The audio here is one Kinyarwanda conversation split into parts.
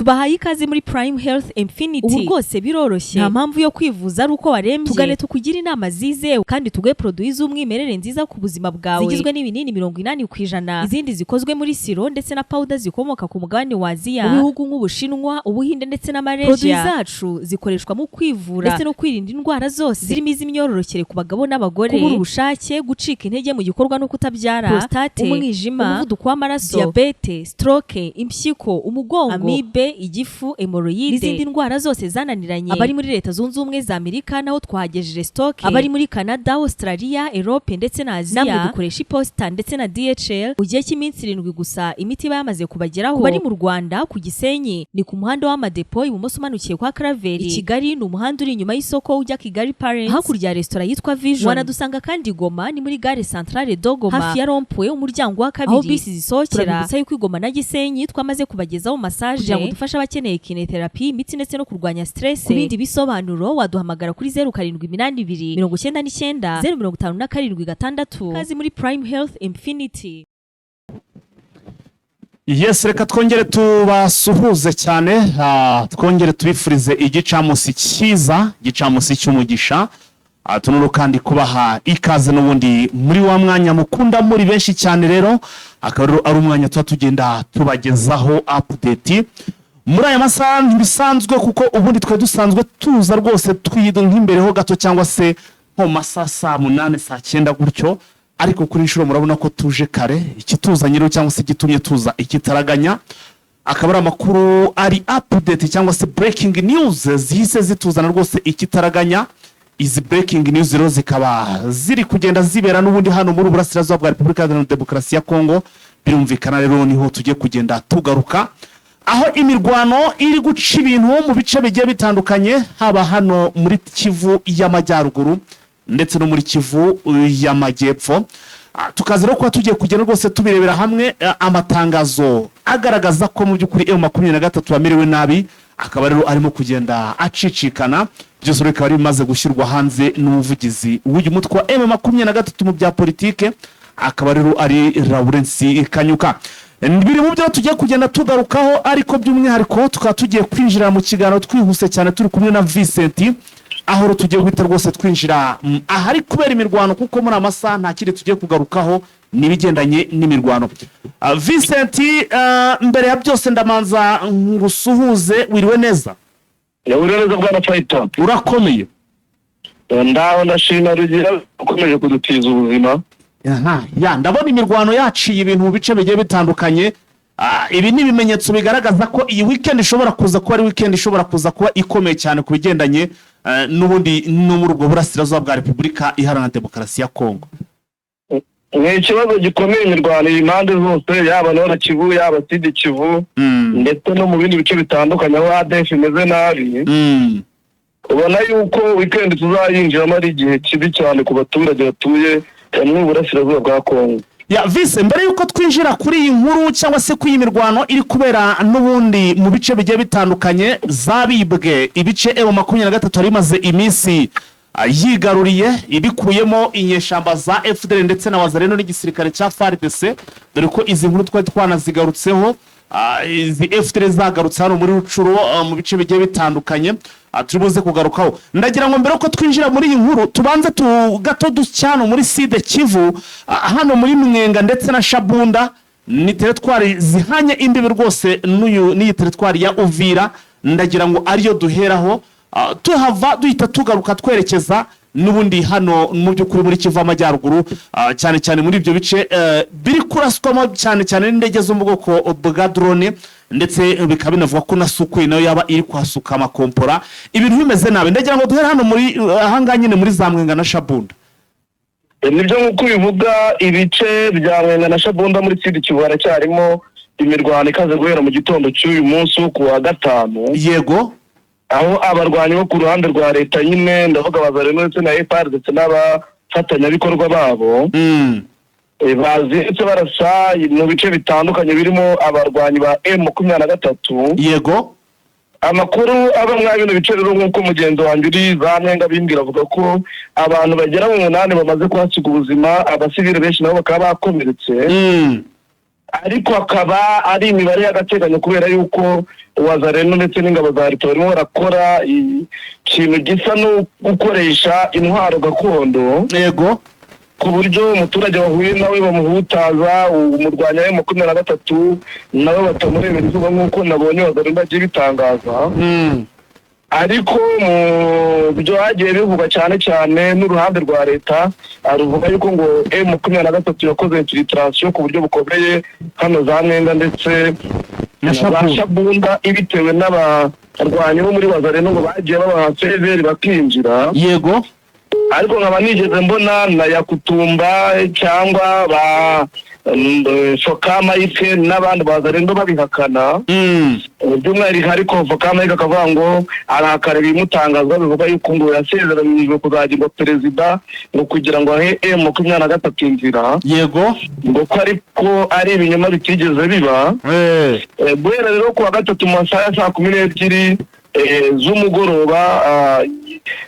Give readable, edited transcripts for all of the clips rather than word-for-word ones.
tubahaye ikaze muri Prime Health Infinity. Ubu rwose biroroshye, nta mpamvu yo kwivuza ari uko warembye. Tugane tukugira inama zizewe kandi tuguhe produits z'umwimerere nziza ku buzima bwawe, zigizwe n'ibinini 80%, izindi zikozwe muri siro ndetse na powder zikomoka ku mugabane wa Aziya, mu bihugu nk'Ubushinwa, Ubuhinde ndetse na Malaysia. Produits zacu zikoreshwa mu kwivura ndetse no kwirinda indwara zose zirimo iz'imyororokere ku bagabo n'abagore, kubura ubushake, gucika intege mu gikorwa no kutabyara, prostate, umwijima, umuvuduko w'amaraso, diabete, stroke, impyiko, umugongo, amibe, igifu, hemorrhoide n'izindi ndwara zose zananiranye. Abari muri Leta Zunze Ubumwe za Amerika naho twagejeje stock, abari muri Canada, Australia, Europe ndetse na Aziya namwe dukoresha iposita ndetse na DHL ugiye cy'iminsi 7 gusa imiti bayamaze kubageraho. Bari mu Rwanda ku Gisenyi ni ku muhanda w'amadepo ibumoso umanukiye kwa Karaveri. I Kigali ni umuhanda uri inyuma y'isoko ujya Kigali Parents, hakurya ya restaurant yitwa Vision. Wanadusanga kandi Goma ni muri gare centrale Dogoma hafi ya Rompwe umuryango wa kabiri, aho bisi zisohokera. Turabibutsa yuko Goma na Gisenyi twamaze kubagezaho massage kugira ngo dufashe abakeneye kinetherapy, imiti ndetse no kurwanya stress. Kubindi bisobanuro waduhamagara kuri 0782 99 057 kazi muri Prime Health Infinity. Yes, reka twongere tubasuhuze cyane, twongere tubifurize igicamusi cyiza, gicamusi cy'umugisha. Tunuru kandi kubaha ikaze n'ubundi muri wa mwanya mukunda muri benshi cyane. Rero akaba ari umwanya tugenda tubagezaho update muri aya masaha ntibisanzwe, kuko ubundi twe dusanzwe tuza rwose twido nk'imbereho gato cyangwa se nko masaha 8 saa 9 gutyo, ariko kuri inshuro murabona ko tuje kare. Ikituzanye rero cyangwa se gitumye tuza ikitaraganya akaba ari amakuru ari update cyangwa se breaking news zihise zituzana rwose ikitaraganya. Izi breaking news rero zikaba ziri kugenda zibera n'ubundi hano muri Burasirazuba bwa Repubulika ya Demokarasi ya Kongo. Birumvikana rero niho tugiye kugenda tugaruka, aho imirwano iri guca ibintu mu bice bigiye bitandukanye, haba hano muri Kivu y'Amajyaruguru ndetse no muri Kivu y'Amajyepfo. Tukaza rero kuba tugiye kugenda rwose tubirebera hamwe amatangazo agaragaza ko mu by'ukuri M23 bamerewe nabi, akaba rero arimo kugenda acicikana. Byose reka bari bimaze gushyirwa hanze n'umuvugizi w'uyu mutwe wa M23 mu bya politike, akaba rero ari Lawrence Kanyuka. Biri mu byo tugiye kugenda tugarukaho, ariko by'umwihariko tukaba tugiye kwinjira mu kiganiro twihuse cyane turi kumwe na Vincent, aho tugiye guhita rwose twinjira ahari kubera imirwano, kuko muri amasaha nta kindi tugiye kugarukaho nibigendanye n'imirwano. Vincent, mbere ya byose ndamanza ngusuhuze, wiriwe neza? Yawuriwe neza bwana Fighter. Urakomeye? Ndaho ndashima rugira ukomeje kudutiza ubuzima. Ya ndabona imirwano yaciye ibintu mu bice bigiye bitandukanye. Ibi ni ibimenyetso bigaragaza ko iyi weekend ishobora kuza kuba ari weekend ishobora kuza kuba ikomeye cyane ku bigendanye n'ubundi no muri ubwo Burasirazuba bwa Repubulika Iharanira Demokarasi ya Kongo. Ni ikibazo gikomeye imirwano impande zose, yaba Nord Kivu, yaba Sud Kivu ndetse no mu bindi bice bitandukanye aho ADF imeze nabi. Ubona yuko weekend tuzayinjiramo ari igihe kibi cyane ku baturage batuye mu Burasirazuba bwa Kongo. Ya Vise, mbere yuko twinjira kuri iyi nkuru cyangwa se kuri imirwano iri kubera n'ubundi mu bice bigiye bitandukanye zabibwe, ibice M23 ari maze iminsi yigaruriye ibikuyemo inyeshamba za FDL ndetse na Wazalendo n'igisirikare cya FARDC, dore ko izi nkuru twari twanazigarutseho. Izi FDL zagarutse hano muri Rucuro mu bice bigiye bitandukanye, turibuze kugarukaho. Ndagira ngo mbere ko twinjira muri iyi nkuru tubanze gato ducyano muri Sud Kivu, hano muri Mwenga ndetse na Shabunda, ni teritwari zihanye imbibi rwose n'iyi teritwari ya Uvira. Ndagira ngo ariyo duheraho tuhava duhita tugaruka twerekeza n'ubundi hano mu by'ukuri muri Kivu y'Amajyaruguru, cyane cyane muri ibyo bice biri kuraswamo cyane cyane n'indege zo mu bwoko bwa drone, ndetse bikaba binavuga ko na Sukhoi nayo yaba iri kwasuka amakompora. Ibintu bimeze nabi. Ndagira ngo duhere hano muri ahanga nyine muri za Mwenga na Shabunda. Nibyo nk'uko bivuga, ibice bya Mwenga na Shabunda muri Sud Kivu haracyarimo imirwano ikaze guhera mu gitondo cy'uyu munsi ku wa gatanu. Yego, aho abarwanyi bo ku ruhande rwa leta nyine ndavuga Wazalendo ndetse na FARDC ndetse n'abafatanyabikorwa babo bazindutse barasa mu bice bitandukanye birimo abarwanyi ba M23. Yego, amakuru aba mwa bino bice rero nk'uko mugenzi wanjye uri za Mwenga bimbwira avuga ko abantu bagera mu 8 bamaze kuhasiga ubuzima, abasivile benshi nabo bakaba bakomeretse. ariko akaba ari imibare y'agateganyo kubera yuko Wazalendo ndetse n'ingabo za leta barimo barakora ikintu gisa no gukoresha intwaro gakondo, yego, ku buryo umuturage wahuye nawe bamuhutaza, umurwanya wa M23 nawe batamurebera izuba nk'uko nabonye Wazalendo agiye bitangaza. Ariko mu byo hagiye bivuga cyane cyane n'uruhande rwa leta ruvuga yuko ngo M23 yakoze infiltration ku buryo bukomeye hano za Mwenga ndetse na Shabunda, ibitewe n'abarwanyi bo muri Wazalendo ngo bagiye babaha seriveri bakinjira. Yego, ariko nkaba nigeze mbona na Yakutumba cyangwa ba Fokama Ike n'abandi Wazalendo babihakana. By'umwihariko ariko Fokama Ike akavuga ngo arahakana ibimutangazwa bivuga yuko ngo yasezeranijwe kuzagirwa perezida ngo kugira ngo ahe M23 inzira. Yego, ngo ko ariko ari ibinyoma bitigeze biba. Guhera rero ku wa gatatu mu masaha ya 12 z'umugoroba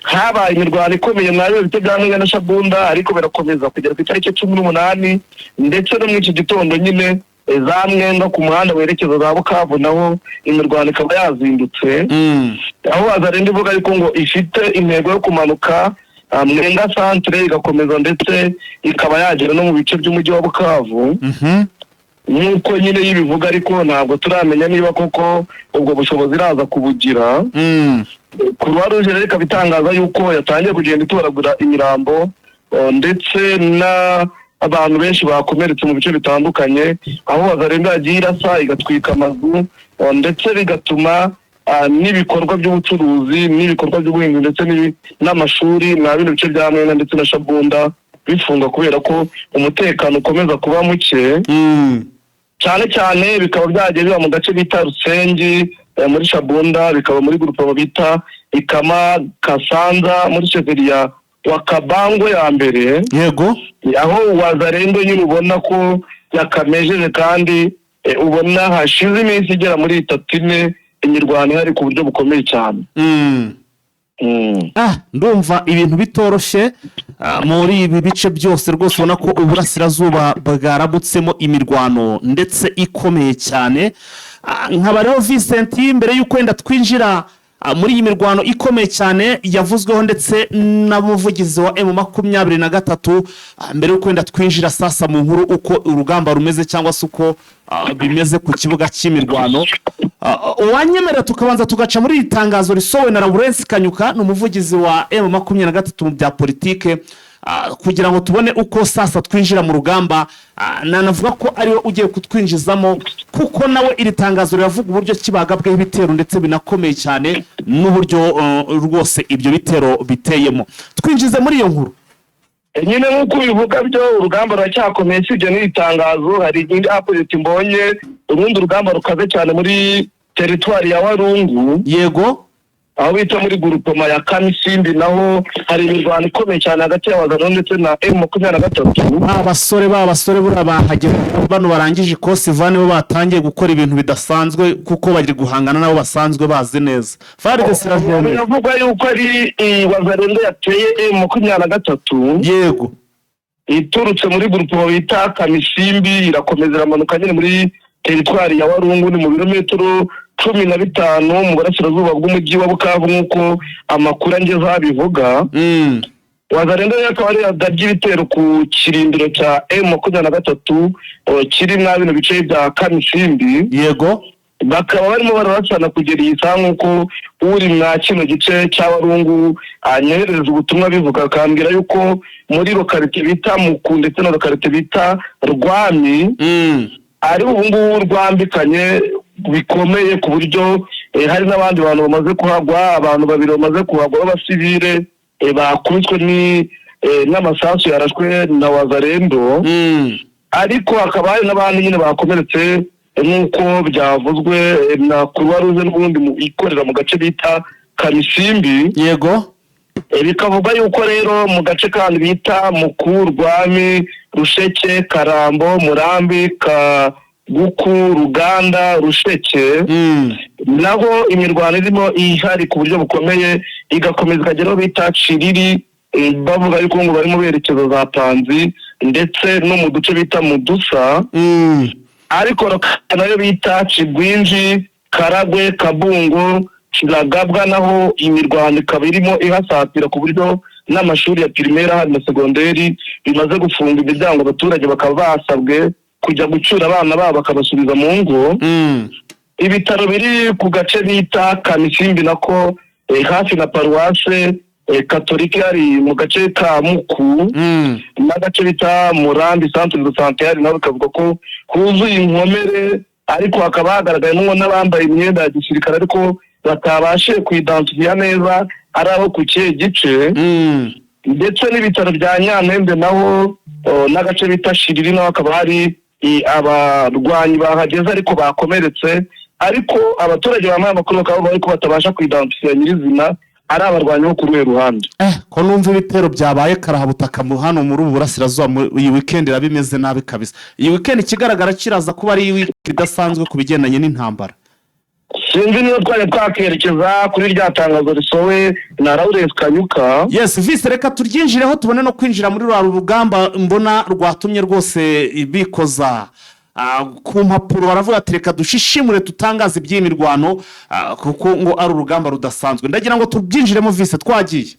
habaye imirwano ikomeye nayo bite bya Mwenga na Shabunda, ariko birakomeza kugera ku itariki 18 ndetse no mu iki gitondo nyine za Mwenga ku muhanda werekeza za Bukavu naho imirwano ikaba yazindutse. Aho Wazalendo ivuga yuko ngo ifite intego yo kumanuka Mwenga centre igakomeza ndetse ikaba yagera no mu bice by'umujyi wa Bukavu. Nuko nyine yibivuga, ariko ntabwo turamenya niba koko ubwo bushobozi iraza kubugira. Croix Rouge reka bitangaza yuko yatangiye kugenda itoragura imirambo ndetse na abantu benshi bakomeretse mu bice bitandukanye, aho Wazalendo yagiye irasa igatwika amazu ndetse bigatuma n'ibikorwa by'ubucuruzi n'ibikorwa by'ubuhinzi ndetse n'amashuri na bino bice bya Mwenga ndetse na Shabunda bifunga kubera ko umutekano ukomeza kuba muke. cyane cyane bikaba byagiye biba mu gace bita Rusengi muri Shabunda, bikaba muri grupo bita Ikama Kasanza muri Cheveria wa Kabango ya mbere. Yego, aho Wazalendo nyine ubona ko yakamejeje kandi ubona hashize iminsi igera muri 3 imirwano ihari ku buryo bukomeye cyane. Ndumva ibintu bitoroshe muri ibi bice byose rwose, ubona ko uburasirazuba bwarabutsemo imirwano ndetse ikomeye cyane. Nkaba rero Vincent, mbere y'uko wenda twinjira muri iyi mirwano ikomeye cyane yavuzweho ndetse n'umuvugizi wa M23, mbere y'uko wenda twinjira sasa mu nkuru uko urugamba rumeze cyangwa se uko bimeze ku kibuga cy'imirwano, uwanyemera tukabanza tugaca muri iri tangazo risohowe na Lawrence Kanyuka, n'umuvugizi wa M23 mu bya politike, kugira ngo tubone uko sasa twinjira mu rugamba. Nanavuga ko ariwe ugiye kutwinjizamo, kuko nawe iri tangazo riravuga uburyo kibagabwe ibitero ndetse binakomeye cyane n'uburyo rwose ibyo bitero biteyemo. Twinjize muri iyo nkuru. Nyine nk'uko bivuga byo urugamba ruracyakomeye, sibyo n'iri tangazo. Hari indi update mbonye, urundi rugamba rukaze cyane muri teritwari ya Walungu. Yego, aho bita muri groupement ya Kamisimbi naho hari imirwano ikomeye cyane hagati y'Abazalendo ndetse na M23. abasore burabahagera bano barangije ikosi vane bo batangiye gukora ibintu bidasanzwe kuko bari guhangana nabo basanzwe bazi neza. Biravuga yuko ari Wazalendo yateye M23. Yego, iturutse muri groupement bita Kamisimbi irakomeza iramanuka nyine muri teritwari ya Walungu, ni mu birometero 15 mu burasirazuba bw'umujyi wa Bukavu nk'uko amakuru angeze abivuga. Wazalendo yakaba ari yagabye ibitero ku kirindiro cya M23 kiri mwa bino bice bya Kamisimbi. Yego, bakaba barimo barasana kugera iyi saa nk'uko uri mwa kino gice cya Walungu anyohereza ubutumwa bivuga, akambwira yuko muri lokalite bita Muku ndetse na lokalite bita Rwami ari ubu ngubu rwambikanye bikomeye ku buryo hari n'abandi bantu bamaze kuhagwa, abantu 2 bamaze kuhagwa b'abasivile bakubiswe n'amasasu yarashwe na Wazalendo. Ariko hakaba hari n'abandi nyine bakomeretse nk'uko byavuzwe na Croix Rouge n'ubundi ikorera mu gace bita Kamisimbi. Yego, bikavuga yuko rero mu gace kandi bita Mukuru, Rwami, Rusheke, Karambo, Murambi, Guku, Ruganda, Rusheke naho imirwano irimo ihari ku buryo bukomeye, igakomeza ikageraho bita Chiriri, bavuga yuko ngo bari mu berekezo za Panzi ndetse no mu duce bita Mudusa. ariko nayo bita Kigwinji, Karagwe, Kabungo, Kiragabwa, naho imirwano ikaba irimo ihasatira ku buryo n'amashuri ya primaire na segonderi bimaze gufunga imiryango, abaturage bakaba basabwe kujya gucyura abana babo bakabasubiza mu ngo. Ibitaro biri ku gace bita Kamisimbi nako hafi na paruwase Katolika yari mu gace ka Muku, n'agace bita Murambi centre de santé yari nawe kavuga ko huzuye inkomere, ariko hakaba hagaragayemo n'abambaye imyenda ya gisirikare ariko batabashe kuidentifia neza ari abo ku kihe gice. Ndetse n'ibitaro bya Nyampembe naho n'agace bita Shiriri naho akaba hari abarwanyi bahageze ariko bakomeretse, ariko abaturage bamaye amakuru bakaba ariko batabasha kuidentifia nyirizina ari abarwanyi bo ku ruhe ruhande. Ko numva ibitero byabaye karahabutaka mu hano muri Burasirazuba iyi weekend irabimeze nabi kabisa. Iyi weekend ikigaragara kiraza kuba ari weekend idasanzwe ku bigendanye n'intambara. Sinzi niyo twari twakerekeza kuri rya tangazo risowe na Lawrence Kanyuka. Yes, Vice reka turyinjireho tubone no kwinjira muri rugamba mbona rwatumye rwose bikoza ku mpapuro baravuga ati reka dushishimure tutangaze iby'imirwano kuko ngo ari urugamba rudasanzwe. Ndagira ngo tubyinjiremo Vice twagiye.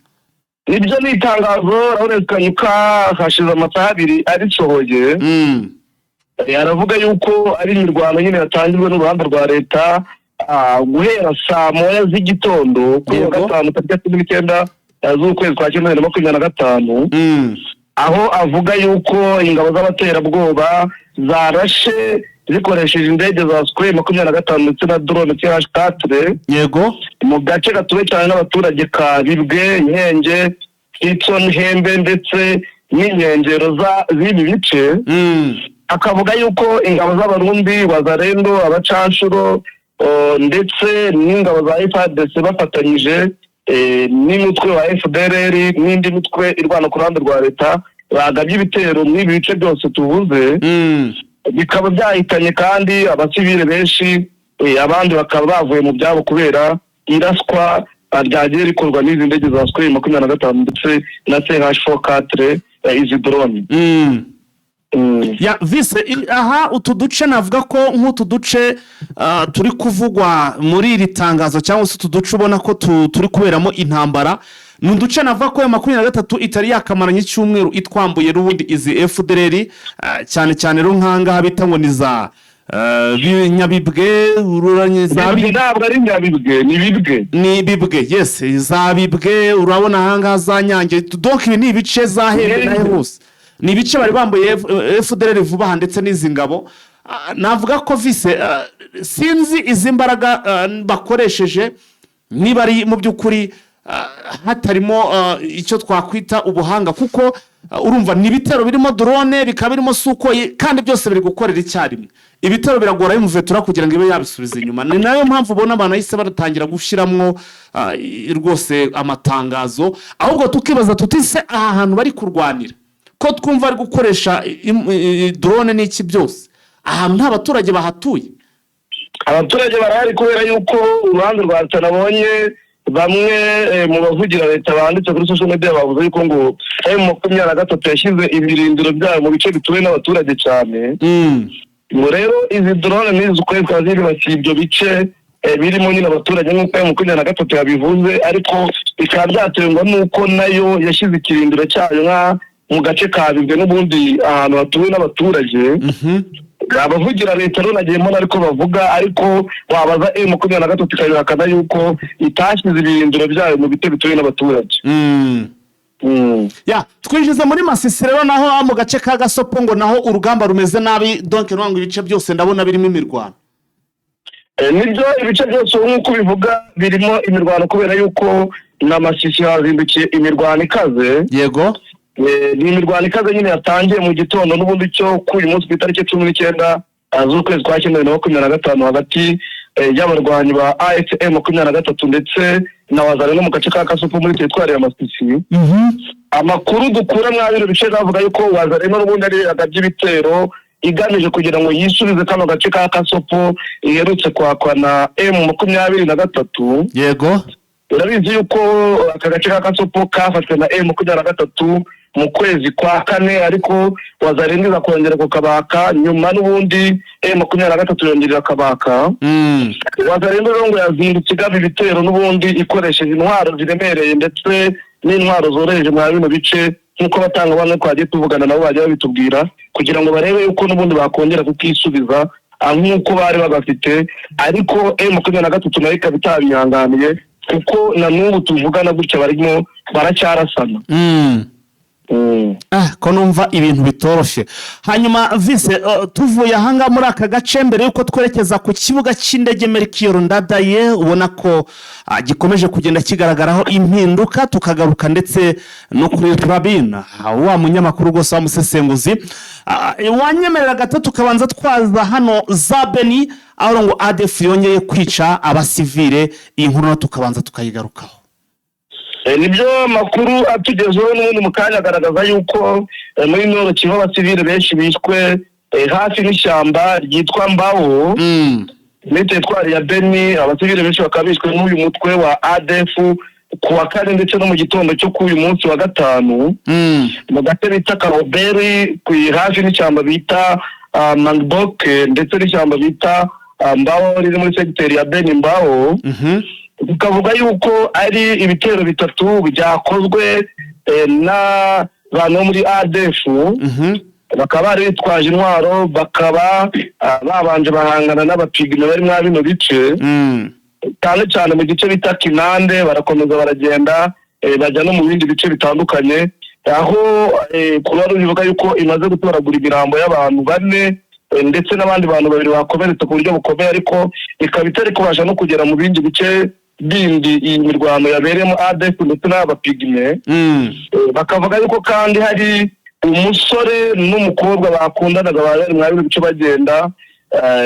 Nibyo ni itangazo Lawrence Kanyuka hashize amasaha 2 arisohoye. Aravuga yuko ari imirwano nyine yatangijwe n'uruhande rwa leta guhera saa 9 z'igitondo kuri wa gatanu tariki 19 z'ukwezi kwa 2025, aho avuga yuko ingabo z'abaterabwoba zarashe zikoresheje indege za Sukhoi 25 ndetse na drone CH4 yego mu gace gatuwe cyane n'abaturage ka Bibwe, Nkenge, Kitson, Hembe ndetse n'inkengero z'ibi bice. Akavuga yuko ingabo z'abarundi, Wazalendo, abacanshuro ndetse n'ingabo za FARDC bafatanyije n'umutwe wa FDLR n'indi mitwe irwana ku ruhande rwa leta bagabye ibitero mw'ibi bice byose tuvuze. Bikaba byahitanye kandi abasivile benshi, abandi bakaba bavuye mu byabo kubera iraswa ryagiye rikorwa n'izi ndege za Sukhoi 25 ndetse na CH4 izi drone. Ya Vice aha utu duce navuga ko nk'utu duce turi kuvugwa muri iri tangazo cyangwa se utu duce ubona ko turi kuberamo intambara, n'uduce navuga ko ya 23 itari yakamaranye cyumweru itwambuye rubundi izi FDLR cyane cyane runkanga habita ngo ni za Nyabibwe, ururanye za ntabwo ari Nyabibwe, ni Bibwe. Yes, za Bibwe urabona hanga za Nyange, donc ni ibice za Hembe na hose ni ibice bari bambuye FDLR vuba ndetse n'izi ngabo. Navuga ko Vice sinzi izi mbaraga bakoresheje niba ari mu by'ukuri hatarimo icyo twakwita ubuhanga, kuko urumva ni ibitero birimo drone bikaba birimo Sukhoi kandi byose biri gukorera icyarimwe. Ibitero biragora y'umuvetura kugira ngo ibe yabisubiza inyuma. Ni nayo mpamvu ubona abantu ahise baratangira gushiramwo rwose amatangazo, ahubwo tukibaza tuti se aha hantu bari kurwanira ko twumva ari gukoresha drone n'iki byose, ahantu nta baturage bahatuye. Abaturage barahari kubera yuko uruhande rwa leta nabonye bamwe mu bavugira leta banditse kuri social media bavuze yuko ngo M23 yashyize ibirindiro byayo mu bice bituwe n'abaturage cyane. Ngo rero izi drone n'izi kwezi zibasiye ibyo bice birimo nyine abaturage nk'uko M23 yabivuze, ariko bikaba byaterwa n'uko nayo yashyize ikirindiro cyayo mu gace ka Bibwe n'ubundi ahantu hatuwe n'abaturage. Abavugira leta rero nagiye mbona ariko bavuga, ariko wabaza M23 ikabihakana yuko itashyize ibirindiro byayo mu bite bituwe n'abaturage. Ya twinjiza muri Masisi rero naho mu gace ka Gasopo ngo naho urugamba rumeze nabi, donc nwango ibice byose ndabona birimo imirwano. Nibyo ibice byose nk'uko bivuga birimo imirwano kubera yuko na Masisi hazindukiye imirwano ikaze. Yego. Ni imirwano ikaze nyine yatangiye mu gitondo n'ubundi cyo ku uyu munsi ku itariki 19 z'ukwezi kwa 2025 hagati y'abarwanyi ba AFM 23 ndetse na Wazalendo mu gace ka Gasopo muri teritwari ya Masisi. Amakuru dukura mwabiro bice bavuga yuko Wazalendo n'ubundi ari agabye ibitero igamije kugira ngo yisubize kano gace ka Gasopo iherutse kwakwa na M23. Yego. Urabizi yuko aka gace ka Gasopo kafashwe na M23 mu kwezi kwa kane, ariko Wazalendo zakongera kukabaka nyuma n'ubundi M23 yongerera kabaka. Wazalendo rero ngo yazindutse igaba ibitero n'ubundi ikoresheje intwaro ziremereye ndetse n'intwaro zoroheje mu bino bice, nk'uko batanga bamwe twagiye tuvugana nabo bagiye babitubwira, kugira ngo barebe yuko n'ubundi bakongera kukisubiza nk'uko bari bagafite, ariko M23 nayo ikaba itabihanganiye kuko na n'ubu tuvugana gutya barimo baracyarasana. Ko numva ibintu bitoroshe. Hanyuma Vice, tuvuye ahanga muri aka gace mbere yuko twerekeza ku kibuga cy'indege Melchior Ndadaye, ubona ko gikomeje kugenda kigaragaraho impinduka, tukagaruka ndetse no kuri Rabina wa munyamakuru gose wa musesenguzi. Wanyemerera gato tukabanza twaza hano za Beni aho ngo ADF yongeye kwica abasivile, inkuru tukabanza tukayigarukaho. Nibyo makuru atugezeho n'ubundi mukanya agaragaza yuko muri Nord Kivu abasivile benshi bishwe hafi n'ishyamba ryitwa Mbao muri teritwari ya Beni. Abasivile benshi bakabishwe n'uyu mutwe wa ADF kuwa kane ndetse no mu gitondo cyo k'uyu munsi wa gatanu mu gace bita Karoberi hafi n'ishyamba bita Mangboke ndetse n'ishyamba bita Mbao riri muri segiteri ya Beni Mbao. Tukavuga yuko ari ibitero bitatu byakozwe na bantu muri ADF, bakaba bitwaje intwaro, bakaba babanje bahangana n'abapigime bari mwa bino bice, cyane mu gice bita Kinande, barakomeza baragenda bajya no mu bindi bice bitandukanye, aho kuba bivuga yuko imaze gutoragura imirambo y'abantu 4 ndetse n'abandi bantu 2 bakomeretse ku buryo bukomeye, ariko ikaba itari kubasha no kugera mu bindi bice bindi iyi mirwano yaberemo ADF ndetse n'abapigime. Bakavuga yuko kandi hari umusore n'umukobwa bakundanaga bari mwa bino bice bagenda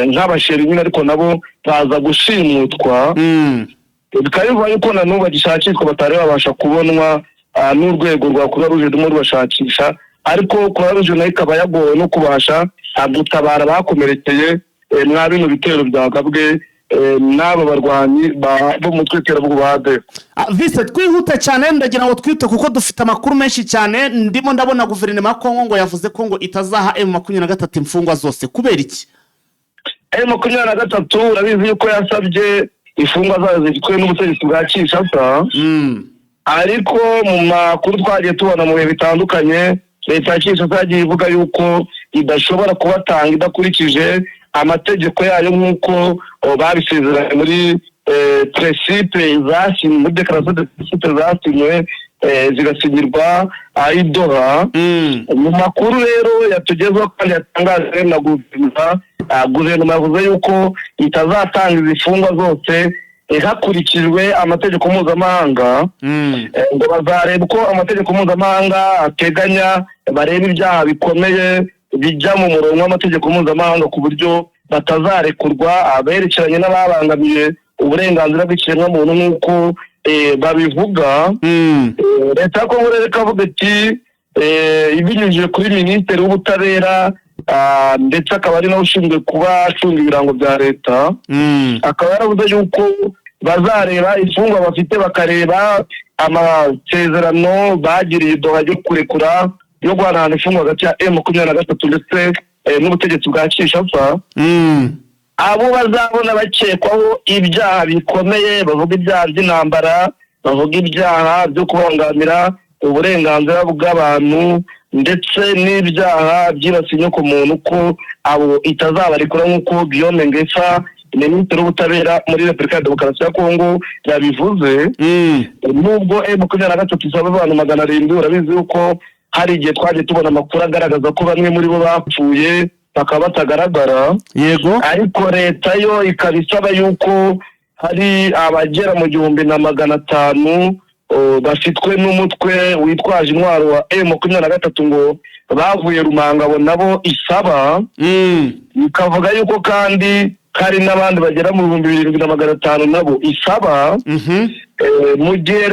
nk'abasheri nyine, ariko nabo baza gushimutwa. Bikaba bivuga yuko na n'ubu bagishakishwa batari babasha kubonwa n'urwego rwa Croix Rouge rumwe rubashakisha, ariko Croix Rouge nayo ikaba yagowe no kubasha gutabara bakomerekeye mwa bino bitero byagabwe n'abo barwanyi bo mu twiterabwo bade. Vice, twihute cyane ndagira ngo twite kuko dufite amakuru menshi cyane. Ndimo ndabona guverinoma ya Kongo ngo yavuze ko ngo itazaha M23 imfungwa zose. Kubera iki? M23 urabizi yuko yasabye imfungwa zazo zitwe n'ubutegetsi bwa Kinshasa, ariko mu makuru twagiye tubona mu bihe bitandukanye leta ya Kinshasa yagiye ivuga yuko idashobora kubatanga idakurikije amategeko yayo nk'uko babisezeranye muri principe zasinywe muri declaration de principe zasinywe zigasinyirwa Doha. Mu makuru rero yatugezeho kandi yatangaje na guverinoma yavuze yuko itazatanga izifungwa zose hakurikijwe amategeko mpuzamahanga, ngo bazareba uko amategeko mpuzamahanga ateganya, bareba ibyaha bikomeye bijya mu murongo w'amategeko mpuzamahanga ku buryo batazarekurwa aberekeranye n'ababangamiye uburenganzira bw'ikiremwamuntu nk'uko babivuga. Leta ya Kongo rero ikavuga iti ibinyujije kuri minisitiri w'ubutabera ndetse akaba ari nawe ushinzwe kuba acunga ibirango bya leta, akaba yaravuze yuko bazareba imfungwa bafite, bakareba amasezerano bagiriye Doha yo kurekura yo guhanahana imfungwa hagati ya M23 ndetse n'ubutegetsi bwa Kinshasa. Abo bazabona bakekwaho ibyaha bikomeye, bavuga ibyaha by'intambara, bavuga ibyaha byo kubangamira uburenganzira bw'abantu ndetse n'ibyaha byibasiye inyoko muntu, ko abo itazabarekura nk'uko Guillaume Ngesa, minisitiri w'ubutabera muri Repubulika ya Demokarasi ya Kongo, yabivuze. Nubwo M23 isaba abantu 700, urabizi yuko hari igihe twaje tubona amakuru agaragaza ko bamwe muri bo bapfuye bakaba batagaragara. Yego. Ariko leta yo ikabisaba yuko hari abagera mu 1500 bafitwe n'umutwe witwaje intwaro wa M23 ngo bavuye Rumangabo nabo isaba. Ikavuga yuko kandi hari n'abandi bagera mu 2500 nabo isaba. Mu gihe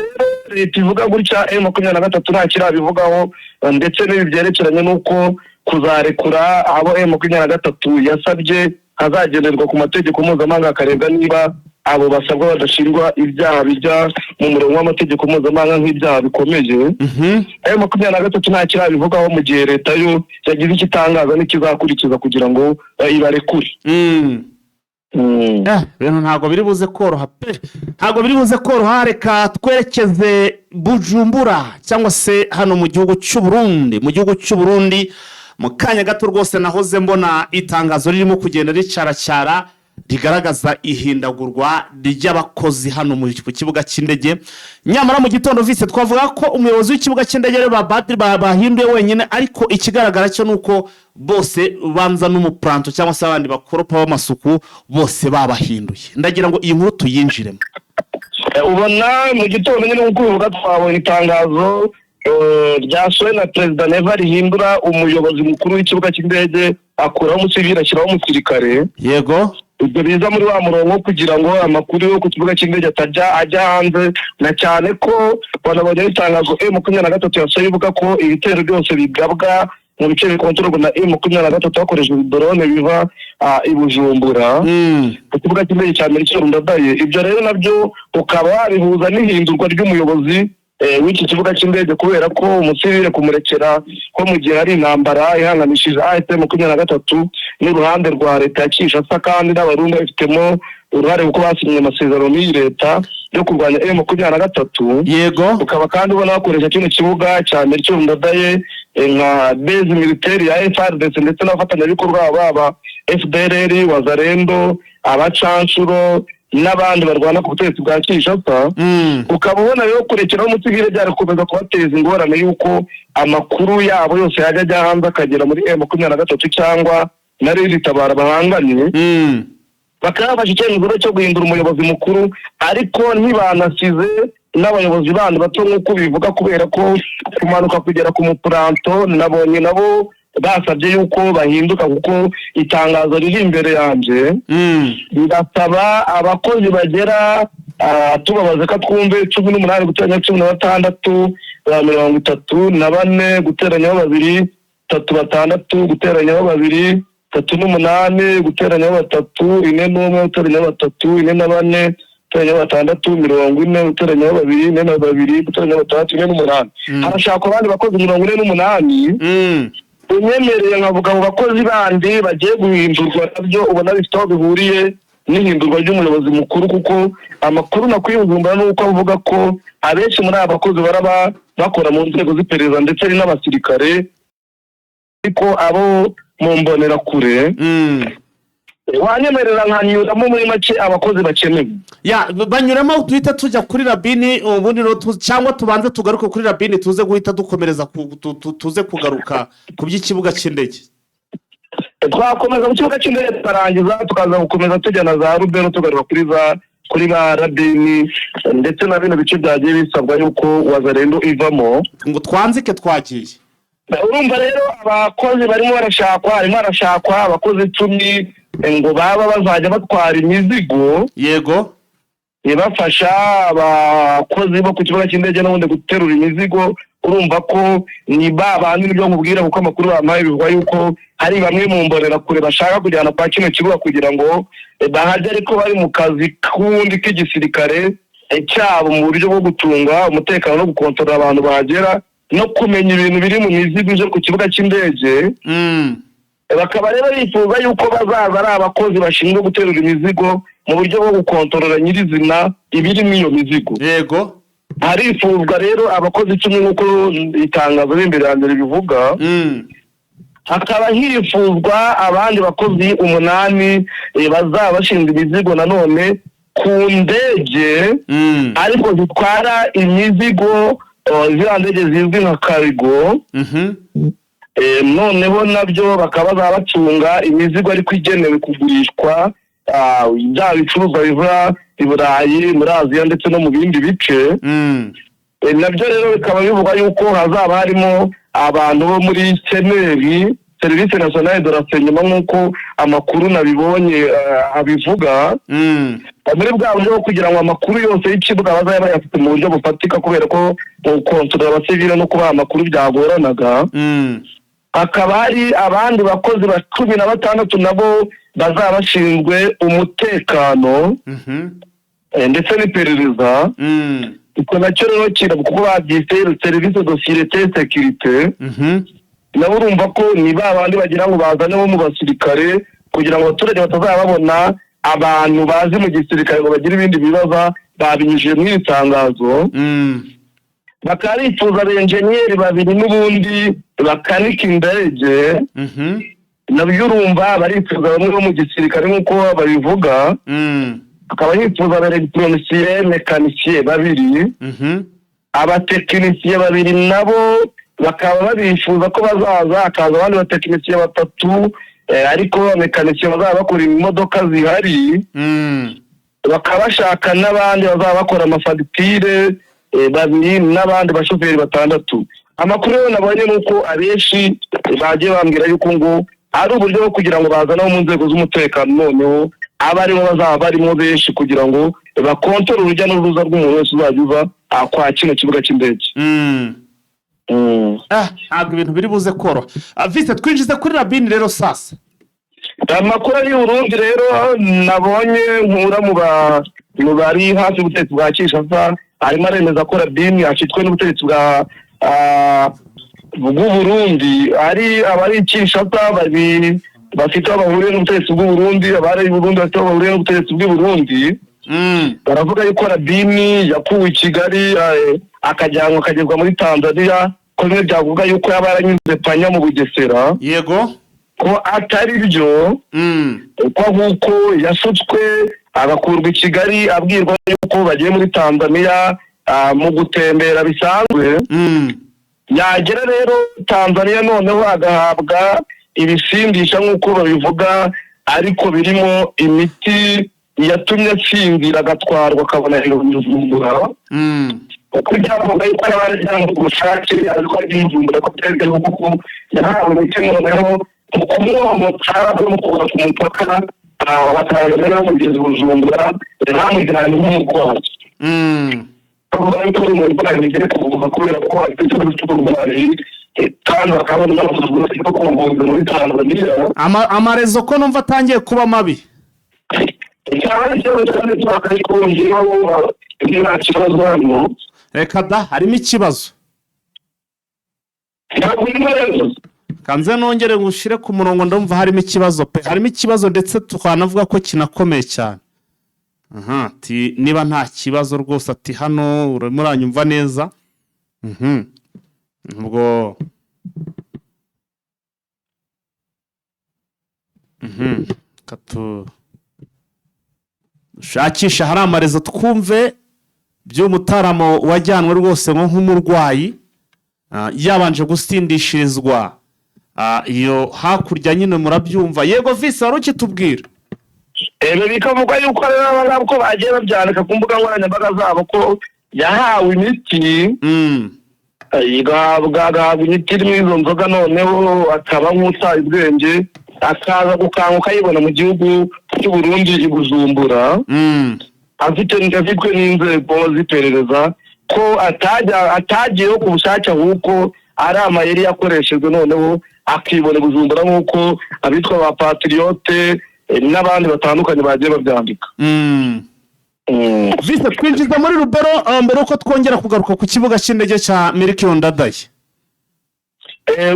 leta ivuga gutya M23 nta kirabivugaho, ndetse n'ibyerekeranye n'uko kuzarekura abo M23 yasabye hazagenderwa ku mategeko mpuzamahanga akarebwa niba abo basabwa badashingwa ibyaha bijya mu murongo w'amategeko mpuzamahanga nk'ibyaha bikomeye. M23 nta kirabivugaho mu gihe leta yo yagize ikitangaza n'ikizakurikiza kugira ngo ibarekure. Ibintu ntabwo biri buze koroha pe, ntabwo biri buze koroha. Reka twerekeze Bujumbura cyangwa se hano mu gihugu cy'u Burundi. Mu kanya gato rwose nahoze mbona itangazo ririmo kugenda ricaracara rigaragaza ihindagurwa ry'abakozi hano mu kibuga cy'indege. Nyamara mu gitondo vise twavuga ko umuyobozi w'ikibuga cy'indege bahinduye wenyine, ariko ikigaragara cyo nuko bose banza n'umuplanto cyangwa se abandi bakoropa b'amasuku bose babahinduye. Ndagira ngo iyi nkuru tuyinjiremo. Ubona mu gitondo nyine uko uvuga twabonye itangazo ryasohowe na Perezida Neva rihindura umuyobozi mukuru w'ikibuga cy'indege, akuraho umusivili ashyiraho umusirikare. Yego, ibyo biza muri wa murongo kugira ngo amakuru yo ku kibuga cy'indege ajya hanze, na cyane ko banabonye itangazo M23 yasohoye ivuga ko ibitero byose bigabwa mu bice bikontororwa na M23 hakoreshejwe drone biva i Bujumbura ku kibuga cy'indege cya Melchior Ndadaye. Ibyo rero nabyo ukaba wabihuza n'ihindurwa ry'umuyobozi w'iki kibuga cy'indege, kubera ko umusivile kumurekera ko mu gihe hari intambara ihanganishije M23 n'uruhande rwa leta ya Kinshasa, kandi n'abarundi bafitemo uruhare kuko basinye amasezerano n'iyi leta yo kurwanya M23. Yego, ukaba kandi ubona bakoresha kino kibuga cya Melchior Ndadaye nka base militaire ya FARDC ndetse n'abafatanyabikorwa baba FDLR, Wazalendo, abacanshuro n'abandi barwana ku butegetsi bwa Kinshasa. Ukaba ubona rero kurekeraho umusivile byarakomeza kubateza ingorane y'uko amakuru yabo yose yajya ajya hanze akagera muri M23 cyangwa na Red Tabara bahanganye. Bakaba bafashe icyemezo cyo guhindura umuyobozi mukuru, ariko ntibanasize n'abayobozi bandi bato nk'uko bivuga, kubera ko kumanuka kugera ku muplanto nabonye nabo basabye yuko bahinduka, kuko itangazo riri imbere yanjye birasaba abakozi bagera tubabaze ko twumve 18 guteranya 16 34 guteranyaho 2 3 guteranyaho 2 38 guteranyaho 3 4 guteranyaho 3 4 guteranyaho 6 40 guteranyaho 2 2 guteranyaho 3 8. Harashaka abandi bakozi 48 unyemereye nkavuga mu bakozi bandi bagiye guhindurwa, nabyo ubona bifite aho bihuriye n'ihindurwa ry'umuyobozi mukuru, kuko amakuru nakwiyumvira nuko avuga ko abenshi muri aba bakozi baraba bakora mu nzego z'iperereza ndetse n'abasirikare, ariko abo mu mbonera kure. Wanyemerera nkanyuramo muri make abakozi bakenewe banyuramo tuhita tujya kuri Rabini, ubundi cyangwa tubanze tugaruke kuri Rabini tuze guhita dukomereza tuze kugaruka ku by'ikibuga cy'indege. Twakomeza mu kibuga cy'indege tukarangiza tukaza gukomeza tujyana za Rubero tugaruka kuri ba Rabini ndetse na bino bice byagiye bisabwa yuko Wazalendo ivamo ngo twanzike twagiye. Urumva rero abakozi barimo barashakwa abakozi 10 ngo baba bazajya batwara imizigo. Yego, bafasha abakozi bo ku kibuga cy'indege n'ubundi guterura imizigo. Urumva ko ni babandi n'ibyo nkubwira, kuko amakuru bampaye bivuga yuko hari bamwe mu mbonera kure bashaka kujyana kwa kino kibuga kugira ngo bahajye, ariko bari mu kazi kundi k'igisirikare cyabo mu buryo bwo gutunga umutekano no gukontorora abantu bahagera no kumenya ibintu biri mu mizigo ije ku kibuga cy'indege. Bakaba rero bifuza yuko bazaza ari abakozi bashinzwe guterura imizigo mu buryo bwo gukontorora nyirizina ibiri mu iyo mizigo. Yego, harifuzwa rero abakozi 10 nk'uko itangazo n'imbere yanjye bivuga. Hakaba hirifuzwa abandi bakozi 8 bazaba bashinzwe imizigo nanone ku ndege, ariko zitwara imizigo ziriya ndege zizwi nka cargo. Noneho nabyo bakaba bacunga imizigo ariko igenewe kugurishwa, bya bicuruzwa biva i Burayi, muri Aziya ndetse no mu bindi bice. Nabyo rero bikaba bivuga yuko hazaba harimo abantu bo muri seneri Service Nationale de Renseignement nk'uko amakuru nabibonye abivuga. Muri bwa buryo kugira ngo amakuru yose y'ikibuga bazaba bayafite mu buryo bufatika, kubera ko gukontorora abasivile no kubaha amakuru byagoranaga. Hakaba hari abandi bakozi 16 nabo bazaba bashinzwe umutekano. ndetse n'iperereza icyo nacyo rero kiraba kuko babyise serivisi de sûreté sécurité nabo urumva ko ni ba bandi bagira ngo bazane bo mu basirikare kugira ngo abaturage batazaba babona abantu bazi mu gisirikare ngo bagire ibindi bibaza babinyujije mu itangazo bakaba bifuza abenjeniyeri babiri n'ubundi bakanika indege nabyo urumva barifuza bamwe bo mu gisirikare nk'uko babivuga akaba yifuza abaelectroniciens mécaniciens babiri abatekinisiye babiri nabo bakaba babifuza ko bazaza akaza abandi batekinisiye batatu ariko abamekanisiye bazaba bakora imodoka zihari bakaba bashaka n'abandi bazaba bakora amafagitire babiri n'abandi bashoferi batandatu. Amakuru yo nabonye nuko abenshi bagiye bambwira yuko ngo ari uburyo bwo kugira ngo bazane mu nzego z'umutekano noneho abaribo bazaba barimo benshi kugira ngo bakontorore urujya n'uruza rw'umuntu wese uzagiza kwa kino kibuga cy'indege. Ntabwo ibintu biri buze koro. Vise twinjize kuri Rabini rero sasa. Amakuru ari Burundi rero nabonye nkura mu bari hafi y'ubutegetsi bwa Kinshasa arimo aremeza ko Rabini ashitwe n'ubutegetsi bw'Uburundi ari abari Kinshasa babiri bafite abahuriye n'ubutegetsi bw'Uburundi abari Burundi bafite abahuriye n'ubutegetsi bw'Uburundi baravuga yuko Rabini yakuwe i Kigali akajyanwa akagezwa muri Tanzania ko bimwe byavuga yuko yaba yaranyuze panya mu Bugesera yego ko atari byo ko nk'uko yasutswe agakurwa i Kigali abwirwa yuko bagiye muri Tanzania mu gutembera bisanzwe yagera rero Tanzania noneho agahabwa ibisindisha nk'uko babivuga ariko birimo imiti yatumye asinzira agatwarwa akabona Bujumbura kuko byavuga yuko yarajyanye ku bushake ariko ari Bujumbura ko twebwe kuko yahawe imiti noneho kumuhamagara no kuva ku mupaka batangira mugeze Bujumbura ntamujyane nk'umurwayi avuga yuko ari umurwayi bigere kuvuga kubera ko afite ikibazo cy'uburwayi kandi bakabona n'amasuzumiro yo kumuvura muri Tanzania amarezo ko numva atangiye kuba mabi cyane cyane twakayikongeraho nta kibazo hano reka da harimo ikibazo kanze nongere ngushire ku murongo ndumva harimo ikibazo pe harimo ikibazo ndetse twanavuga ko kinakomeye cyane ati niba nta kibazo rwose ati hano uranyumva neza ubwo katu shakisha hari amarezo twumve by'umutaramo wajyanwe rwose nk'umurwayi yabanje gusindishirizwa iyo hakurya nyine murabyumva yego Vise wari ukitubwira bikavuga yuko rero ko bagiye babyandika ku mbuga nkoranyambaga zabo ko yahawe imiti igahabwa imiti irimo izo nzoga noneho akaba nk'utaye ubwenge akaza gukanguka yibona mu gihugu cy'Uburundi i Bujumbura afitwe n'inzego z'iperereza ko atagiyeho ku bushake ahubwo ari amayeri yakoreshejwe noneho akibona Bujumbura nk'uko abitwa ba patriote n'abandi batandukanye bagiye babyandika. Vise twinjiza muri Rubero mbere uko twongera kugaruka ku kibuga cy'indege cya Melchior Ndadaye.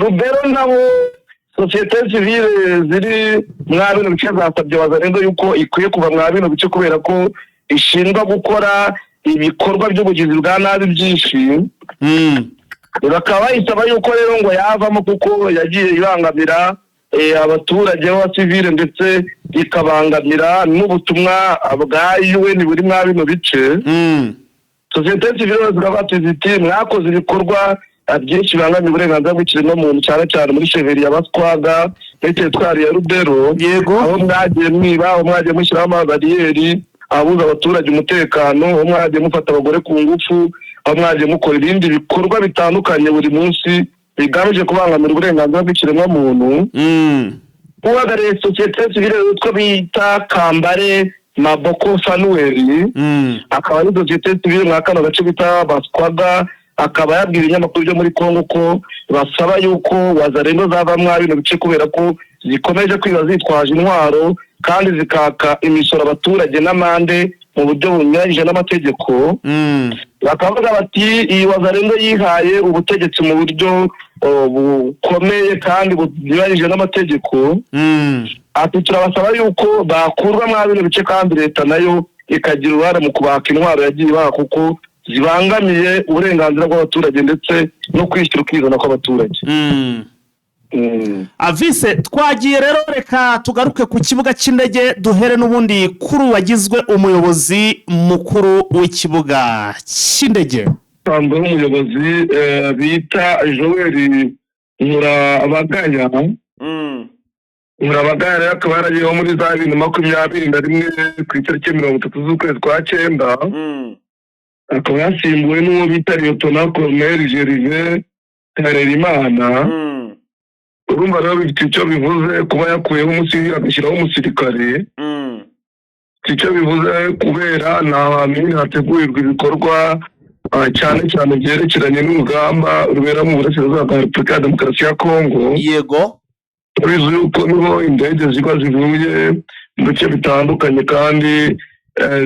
Rubero nabo societe civile ziri mwa bino bice zasabye Wazalendo yuko ikwiye kuva mwa bino bice kubera ko ishinzwe gukora ibikorwa by'ubugizi bwa nabi byinshi bakaba bayisaba yuko rero ngo yavamo kuko yagiye ibangamira abaturage b'abasivile ndetse ikabangamira n'ubutumwa bwa UN buri mwa bino bice societe civile zirabati ziti mwakoze ibikorwa byinshi bibangamira uburenganzira bw'ikiremwamuntu cyane cyane muri sheveri ya Baswaga muri teritwari ya Rubero aho mwagiye mwiba aho mwagiye mushyiraho amabariyeri abuza abaturage umutekano aho mwagiye mufata abagore ku ngufu aho mwagiye mukora ibindi bikorwa bitandukanye buri munsi bigamije kubangamira uburenganzira bw'ikiremwamuntu uhagarariye societe civile witwa bita Kambare Maboko Fanuel akaba ari societe civile mwa kano gace bita Baswaga akaba yabwira ibinyamakuru byo muri Kongo ko basaba yuko Wazalendo zava mwa bino bice kubera ko zikomeje kwiba zitwaje intwaro kandi zikaka imisoro abaturage n'amande mu buryo bunyuranyije n'amategeko bakavuga bati iyi Wazalendo yihaye ubutegetsi mu buryo bukomeye kandi bunyuranyije n'amategeko ati turabasaba yuko bakurwa mwa bino bice kandi leta nayo ikagira uruhare mu kubaka intwaro yagiye ibaha kuko zibangamiye uburenganzira bw'abaturage ndetse no kwishyura ukizana kw'abaturage. Avise twagiye rero reka tugaruke ku kibuga cy'indege duhere n'ubundi kuri wagizwe umuyobozi mukuru w'ikibuga cy'indege. Tanzwe umuyobozi bita Joel Nkurabagaya. Nkurabagaya akaba yaragiyeho muri za 2021 ku itariki 30 z'ukwezi kwa 9. Akaba yasimbuwe n'uwo bita Lieutenant Colonel Gervais Harerimana. Urumva rero bifite icyo bivuze kuba yakuyeho umusivili agashyiraho umusirikare. Icyo bivuze kubera nta hantu hategurirwa ibikorwa cyane cyane byerekeranye n'urugamba rubera mu burasirazuba bwa Repubulika ya Demokarasi ya Kongo. Yego. Turizi yuko niho indege ziba zivuye mu bice bitandukanye kandi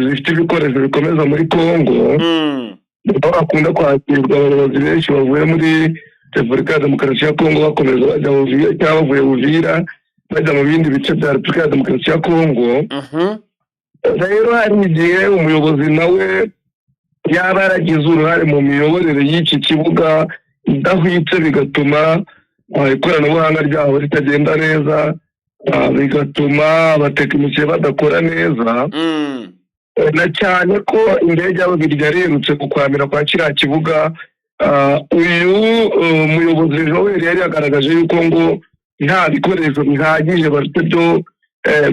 zifite ibikoresho bikomeza muri Kongo. Bakunda kwakirwa abayobozi benshi bavuye muri Repubulika ya Demokarasi ya Kongo bakomeza bajya mu Uvira cyangwa bavuye Uvira bajya mu bindi bice bya Repubulika ya Demokarasi ya Kongo. Rero hari igihe umuyobozi nawe yaba yaragize uruhare mu miyoborere y'iki kibuga idahwitse bigatuma ikoranabuhanga ryaho ritagenda neza, bigatuma abatekinisiye badakora neza, na cyane ko indege y'ababiri yarerutse kukwamira kwa kiriya kibuga. Uyu muyobozi Joel yari yagaragaje yuko ngo nta bikoresho bihagije bafite byo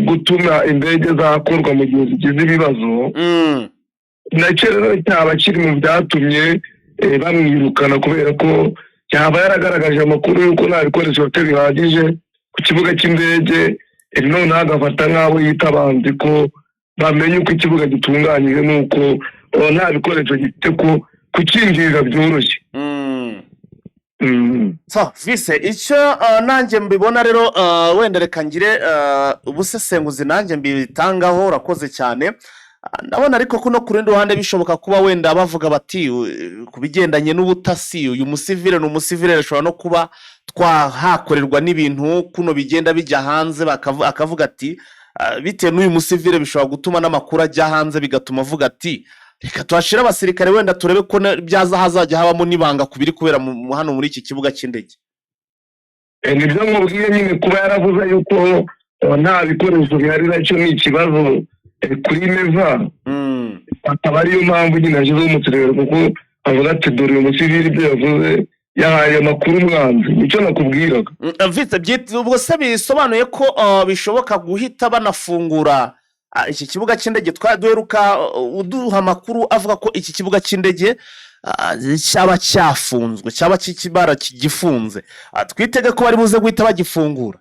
gutuma indege zakorwa mu gihe zigize ibibazo. Nacyo rero cyaba kiri mu byatumye bamwirukana kubera ko cyaba yaragaragaje amakuru yuko nta bikoresho bafite bihagije ku kibuga cy'indege, none agafata nk'aho yitabanze ko bamenye uko ikibuga gitunganyije n'uko nta bikoresho gifite ko kukinjirira byoroshye. Vise icyo nanjye mbibona rero wenda reka ngire ubusesenguzi nanjye mbitangaho urakoze cyane. Ndabona ariko kuno ku rundi ruhande bishoboka kuba wenda bavuga bati ku bigendanye n'ubutasi uyu musivile n'umusivile ashobora no kuba twahakorerwa n'ibintu kuno bigenda bijya hanze akavuga ati bitewe n'uyu musivile bishobora gutuma n'amakuru ajya hanze bigatuma avuga ati reka tuhashire abasirikare wenda turebe ko byaza hazajya habamo n'ibanga kubiri kubera hano muri iki kibuga cy'indege. Nibyo nkubwiye nyine kuba yaravuze yuko nta bikoresho bihari nacyo ni ikibazo kuri neva. Akaba ariyo mpamvu nyine ashyizeho umusirikare kuko avuga ati dore uyu musivili ibyo yavuze yahaye amakuru umwanzi. Nicyo nakubwiraga. Ubwo se bisobanuye ko bishoboka guhita banafungura iki kibuga cy'indege duheruka uduha amakuru avuga ko iki kibuga cy'indege cyaba cyafunzwe cyaba kibara kigifunze. Twitege ko bari buze guhita bagifungura.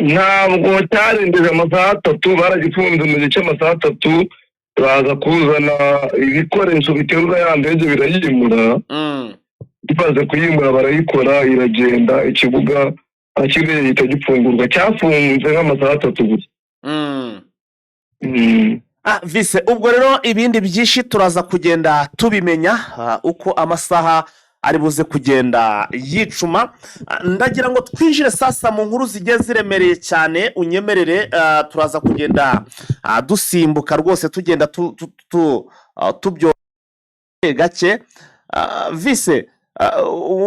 Ntabwo cyarengeje amasaha 3 baragifunze mu gice amasaha 3 baza kuzana ibikoresho biterwa ya ndege birayimura. Bibaze kuyimura barayikora iragenda ikibuga akireye gitagifungurwa cyafunze nk'amasaha 3 gusa. Vise ubwo rero ibindi byinshi turaza kugenda tubimenya uko amasaha ari buze kugenda yicuma. Ndagira ngo twinjire sasa mu nkuru zigiye ziremereye cyane unyemerere turaza kugenda dusimbuka rwose tugenda tubyo gake. Vise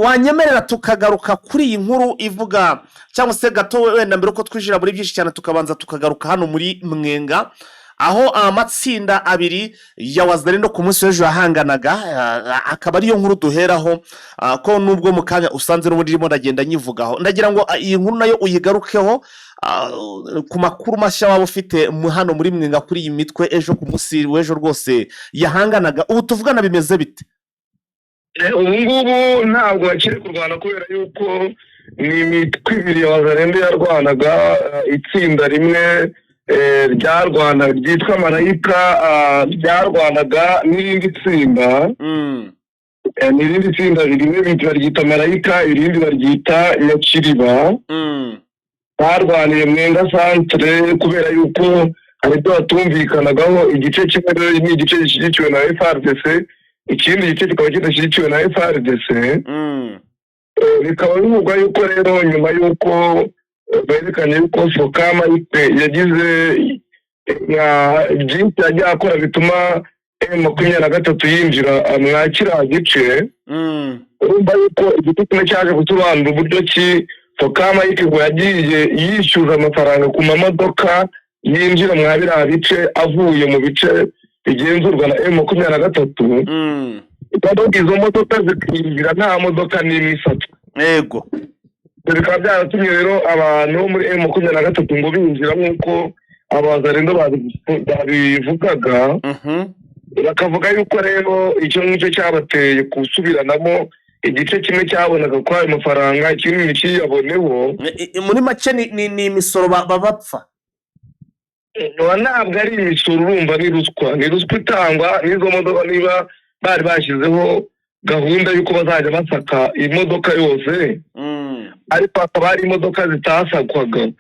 wanyemerera tukagaruka kuri iyi nkuru ivuga cyangwa se gato wenda mbere ko twinjira muri byinshi cyane tukabanza tukagaruka hano muri Mwenga aho amatsinda abiri ya Wazalendo ku munsi w'ejo yahanganaga. Akaba ariyo nkuru duheraho ko nubwo mu kanya usanze n'ubundi irimo ndagenda nyivugaho. Ndagira ngo iyi nkuru nayo uyigarukeho ku makuru mashya waba ufite hano muri Mwenga kuri iyi mitwe ejo ku munsi w'ejo rwose yahanganaga. Ubu tuvugana bimeze bite? Ubu ngubu ntabwo bakiri kurwana kubera yuko ni imitwe ibiri ya Wazalendo yarwanaga. Itsinda rimwe ryarwanaga ryitwa Marayika ryarwanaga n'irindi tsinda. N'irindi tsinda rimwe baryita Marayika irindi baryita Nyakiriba. Barwaniye Mwenga centre kubera yuko ariko batumvikanagaho. Igice kimwe ni igice gishyigikiwe na FARDC, ikindi gice kikaba kidashyigikiwe na FARDC. Bikaba bivugwa yuko rero nyuma yuko berekanye yuko Fokama yagize byinshi yagiye akora bituma M23 yinjira mwakira gice, urumva yuko igiti kimwe cyaje gusobanura uburyo ki Fokama yagiye yishyuza amafaranga ku mamodoka yinjira mwa biriya bice avuye mu bice bigenzurwa na M23. Izo modoka zikinjira nta modoka n'imwe ifatwa. Yego. Bikaba byaratumye rero abantu muri M23 ngo binjira nk'uko abazarendo babivugaga. Bakavuga yuko rero icyo ngicyo cyabateye gusubiranamo igice kimwe cyabonaga ko ayo mafaranga ikindi kiyaboneho. Muri make ni imisoro babapfa. Ntabwo ari imisoro, urumva ni ruswa itangwa n'izo modoka. Niba bari bashyizeho gahunda y'uko bazajya basaka imodoka yose, ariko hakaba hari imodoka zitasakwaga,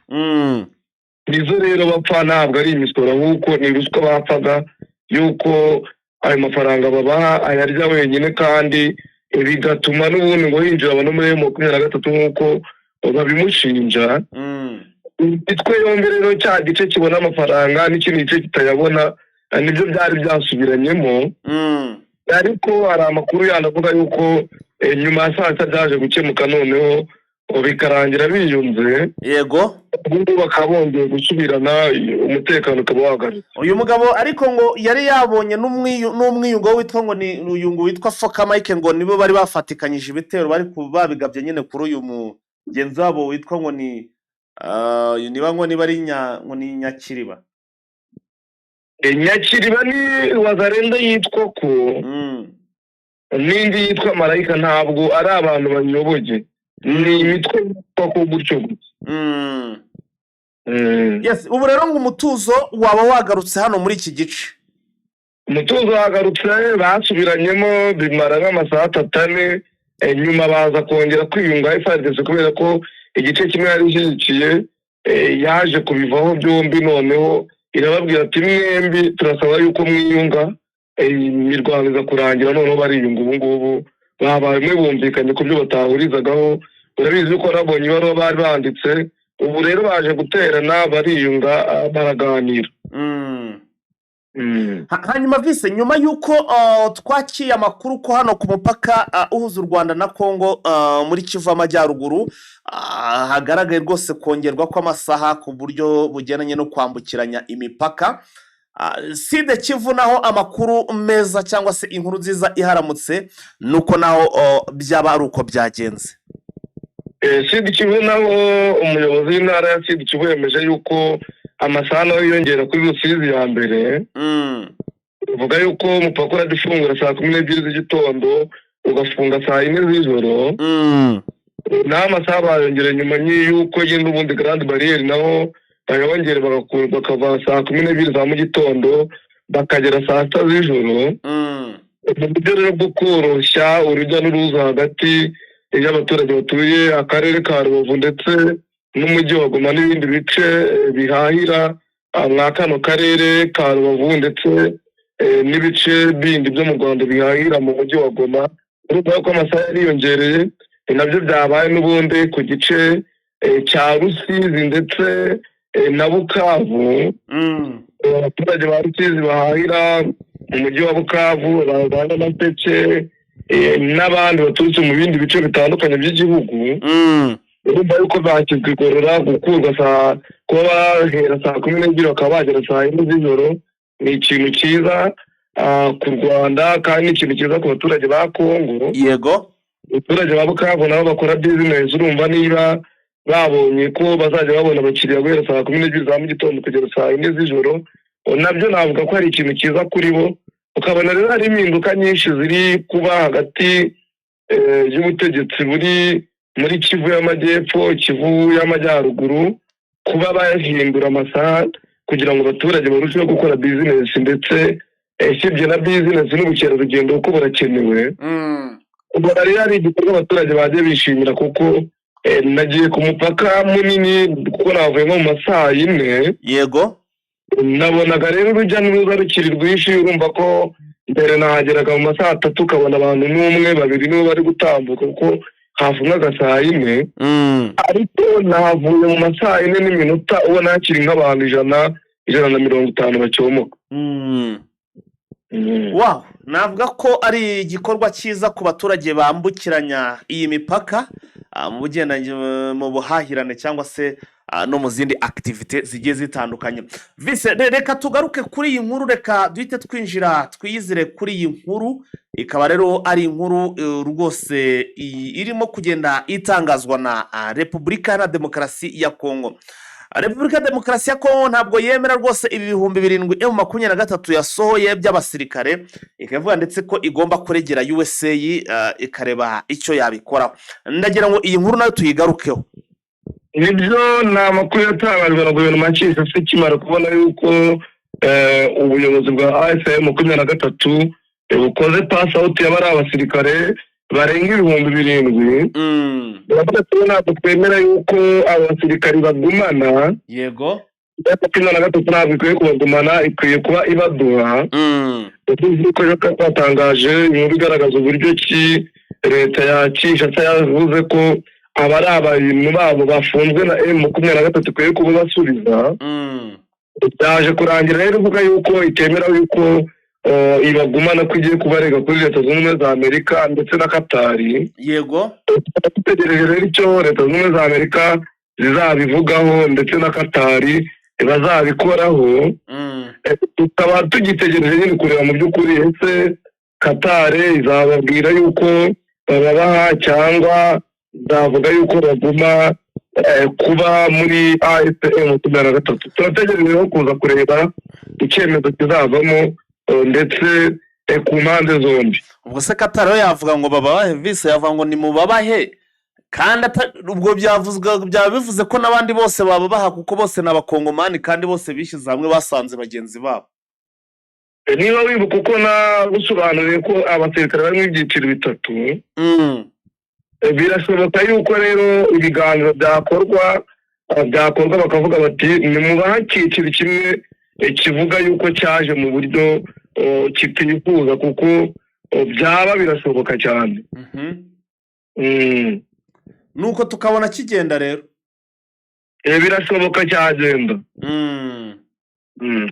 nizo rero bapfa. Ntabwo ari imisoro ahubwo ni ruswa bapfaga, yuko ayo mafaranga babaha ayarya wenyine, kandi bigatuma n'ubundi ngo hinjira abantu muri M23 nk'uko babimushinja. Itwe yombi rero cya gice kibona amafaranga n'ikindi gice kitayabona nibyo byari byasubiranyemo. Ariko hari amakuru yanavuga yuko nyuma ya saa sita byaje gukemuka, noneho bikarangira biyunze. Yego. Ubundi bakabongeye gusubirana, umutekano ukaba wahagaze. Uyu mugabo ariko ngo yari yabonye n'umwiyungo witwa ngo ni uyungu witwa Fokama ngo nibo bari bafatikanyije ibitero bari babigabye nyine kuri uyu mugenzi wabo witwa ngo ni niba ngo niba ari Nyakiriba. Nyakiriba ni wazarenda yitwa ko, n'indi yitwa Marayika. Ntabwo ari abantu banyoboge, ni imitwe yitwa ko gutyo gutyo. Yes, ubu rero ngo umutuzo waba wagarutse hano muri iki gice. Umutuzo wagarutse, basubiranyemo bimara nk'amasaha 3 nyuma baza kongera kwiyunga FARDC kubera ko igice kimwe yari ishyigikiye yaje kubivaho byombi. Noneho irababwira ati mwembi turasaba yuko mwiyunga, imirwano iza kurangira. Noneho bariyunga. Ubu ngubu babaye bumvikanye ku byo batahurizagaho. Urabizi yuko nabonye ibaruwa bari banditse, ubu rero baje guterana bariyunga baraganira. Hanyuma vise nyuma yuko twakiye amakuru ko hano ku mupaka uhuza u Rwanda na Kongo muri Kivu Amajyaruguru hagaragaye rwose kongerwa kw'amasaha ku buryo bugendanye no kwambukiranya imipaka. Side Kivu naho amakuru meza cyangwa se inkuru nziza iharamutse nuko naho byaba ari uko byagenze. Side Kivu naho umuyobozi w'intara ya Side Kivu yemeje yuko amasaha nayo yongera kuri Rusizi ya mbere. Uvuga yuko umupaka uradufungura saa 12 z'igitondo ugafunga saa 4 z'ijoro. Naho amasaha bayongera nyuma y'uko yindi ubundi Grande Barriere naho bayongera bakava saa 12 za mu gitondo bakagera saa 6 z'ijoro. Mu buryo rero bwo koroshya urujya n'uruza hagati y'abaturage batuye akarere ka Rubavu ndetse n'umujyi wa Goma n'ibindi bice bihahira mwa kano karere ka Rubavu ndetse n'ibice bindi byo mu Rwanda bihahira mu mujyi wa Goma. Urumva ko amasaha yariyongereye, nabyo byabaye n'ubundi ku gice cya Rusizi ndetse na Bukavu. Abaturage ba Rusizi bahahira mu mujyi wa Bukavu, Rwanda na Pece n'abandi baturutse mu bindi bice bitandukanye by'igihugu. Urumva yuko bakizwe igorora gukurwa kuba bahera saa 12 bakaba bagera saa 4 z'ijoro. Ni ikintu cyiza ku Rwanda kandi ikintu cyiza ku baturage ba Kongo. Yego. Abaturage ba Bukavu nabo bakora business, urumva niba babonye ko bazajya babona abakiriya guhera saa 12 za mu gitondo kugera saa 4 z'ijoro, nabyo navuga ko ari ikintu cyiza kuri bo. Ukabona rero hari impinduka nyinshi ziri kuba hagati y'ubutegetsi buri muri Kivu y'Amajyepfo, Kivu y'Amajyaruguru, kuba bahindura amasaha kugira ngo abaturage barusheho gukora business ndetse sibye na business n'ubukerarugendo kuko burakenewe. Ubwo rero hari igikorwa abaturage bagiye bishimira kuko nagiye ku mupaka munini kuko navuye nko mu masaha 4. Yego. nabonaga rero urujya n'uruza rukiri rwinshi, urumva ko mbere nahageraga mu masaha 3 ukabona abantu n'umwe babiri nibo bari gutambuka kuko hafungaga saa 4, ariko navuye mu masaha 4 n'iminota ubona hakiri nk'abantu 150 bacyomoka. Wow, navuga ko ari igikorwa cyiza ku baturage bambukiranya iyi mipaka mu bugendanye mu buhahirane cyangwa se no mu zindi activite zigiye zitandukanye. Vise reka tugaruke kuri iyi nkuru, reka duhite twinjira twiyizire kuri iyi nkuru. Ikaba rero ari inkuru rwose irimo kugenda itangazwa na Repubulika ya Demokarasi ya Kongo. Repubulika ya Demokarasi ya Kongo ntabwo yemera rwose ibi 7,000 M23 yasohoye by'abasirikare, ikavuga ndetse ko igomba kuregera USA ikareba icyo yabikora. Ndagira ngo iyi nkuru nayo tuyigarukeho. Nibyo ni amakuru yatangajwe na guverinoma cy'isi kimara kubona yuko ubuyobozi bwa AFM 23 bukoze pass out y'abari abasirikare barenga 7,000. Baravuga ko ntabwo twemera yuko abasirikare bagumana. Yego. Bakina na gatatu ntabwo ikwiye kubagumana, ikwiye kuba ibaduha. Ko batangaje inkuru igaragaza uburyo ki leta ya Kinshasa yavuze ko abari abantu babo bafunzwe na M23 ikwiye kuba basubiza. Byaje kurangira rero uvuga yuko itemera yuko ibagumana ko igiye kubarega kuri Leta Zunze Ubumwe za Amerika ndetse na Katari. Yego. Tutegereje rero icyo Leta Zunze Ubumwe za Amerika zizabivugaho ndetse na Katari bazabikoraho. Tukaba tugitegereje nyine kureba mu by'ukuri ese Katari izababwira yuko babaha cyangwa zavuga yuko baguma kuba muri AFM 23. Turategereje kuza kureba icyemezo kizavamo ndetse ku mpande zombi. Ubwo se Katari yavuga ngo babahe, Vise yavuga ngo ni mubabahe, kandi ubwo bivuze ko n'abandi bose babaha kuko bose n'abakongomani kandi bose bishize hamwe basanze bagenzi babo. Niba wibuka uko nagusobanuriye ko abasirikare bari mu byiciro bitatu, birashoboka yuko rero ibiganiro byakorwa bakavuga bati ni mubaha cyiciro kimwe kivuga yuko cyaje mu buryo kitifuza, kuko byaba birashoboka cyane. Nuko tukabona kigenda rero. Birashoboka cyagenda.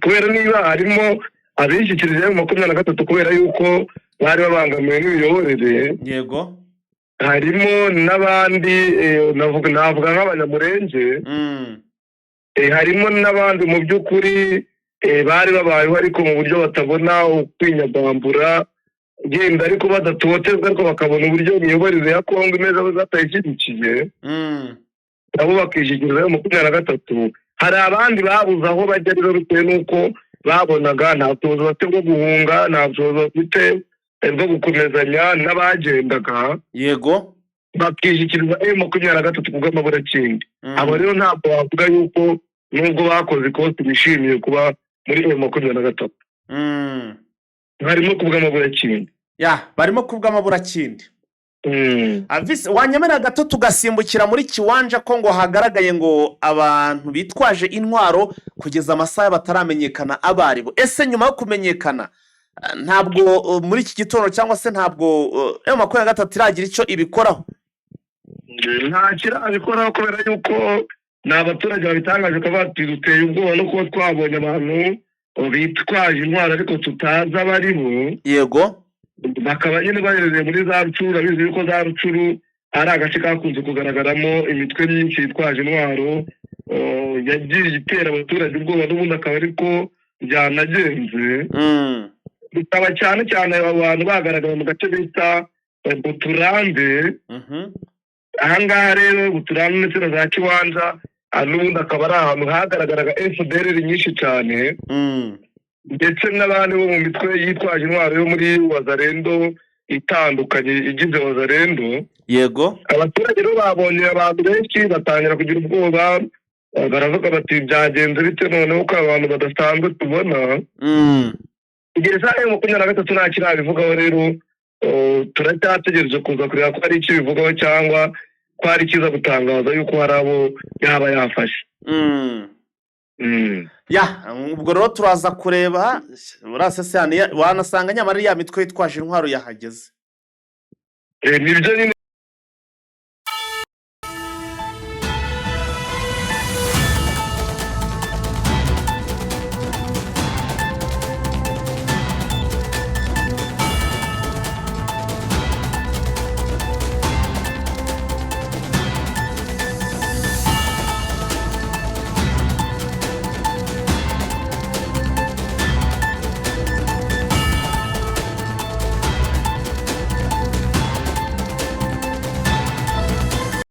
Kubera niba harimo abishyikirije mu 23 kubera yuko bari babangamiwe n'imiyoborere. Yego. Harimo n'abandi navuga nk'abanyamurenge. Harimo n'abandi mu by'ukuri bari babayeho ariko mu buryo batabona ukwinyagambura genda ariko badatotezwa, ariko bakabona uburyo imiyoborere ya Kongo imeze batayishyigikiye, nabo bakishigiriza mu 23. Hari abandi babuze aho bajya rero bitewe n'uko babonaga nta bushobozi bafite bwo guhunga, nta bushobozi bafite bwo gukomezanya n'abagendaga. Yego. Bakishikiriza M23 kubw'amaburakindi. Abo rero ntabwo bavuga yuko nubwo bakoze ikosi bishimiye kuba muri M23. Harimo kubw'amaburakindi. Barimo kubw'amaburakindi. Avise wanyemera gato tugasimbukira muri Kiwanja ko ngo hagaragaye ngo abantu bitwaje intwaro kugeza amasaha bataramenyekana abaribo. Ese nyuma yo kumenyekana ntabwo muri iki gitondo cyangwa se ntabwo M23 iragira icyo ibikoraho? Nta kirabikoraho kubera yuko n'abaturage babitangaje ko batiduteye ubwoba no kuba twabonye abantu bitwaje intwaro ariko tutazi abaribo. Yego. Bakaba nyine baherereye muri za Rucuru, bizi yuko za Rucuru ari agace kakunze kugaragaramo imitwe myinshi yitwaje intwaro yagiye itera abaturage ubwoba, n'ubundi akaba ariko byanagenze. Bikaba cyane cyane abantu bagaragara mu gace bita Buturambe. Ahangaha rero Buturambe ndetse na za Kiwanja n'ubundi akaba ari ahantu hagaragaraga FDLR nyinshi cyane, ndetse n'abandi bo mu mitwe yitwaje intwaro yo muri Wazalendo itandukanye igize Wazalendo. Yego. Abaturage rero babonye abantu benshi batangira kugira ubwoba, baravuga bati byagenze bite noneho ko abantu badasanzwe tubona. Kugeza M23 nta kirabivugaho rero, turacyategereje kuza kureba ko ari icyo bivugaho cyangwa ko ari kiza gutangaza yuko hari abo yaba yafashe. ya ubwo rero turaza kureba urasesane wanasanga nyamara ya mitwe yitwaje intwaro yahageze nibyo nyine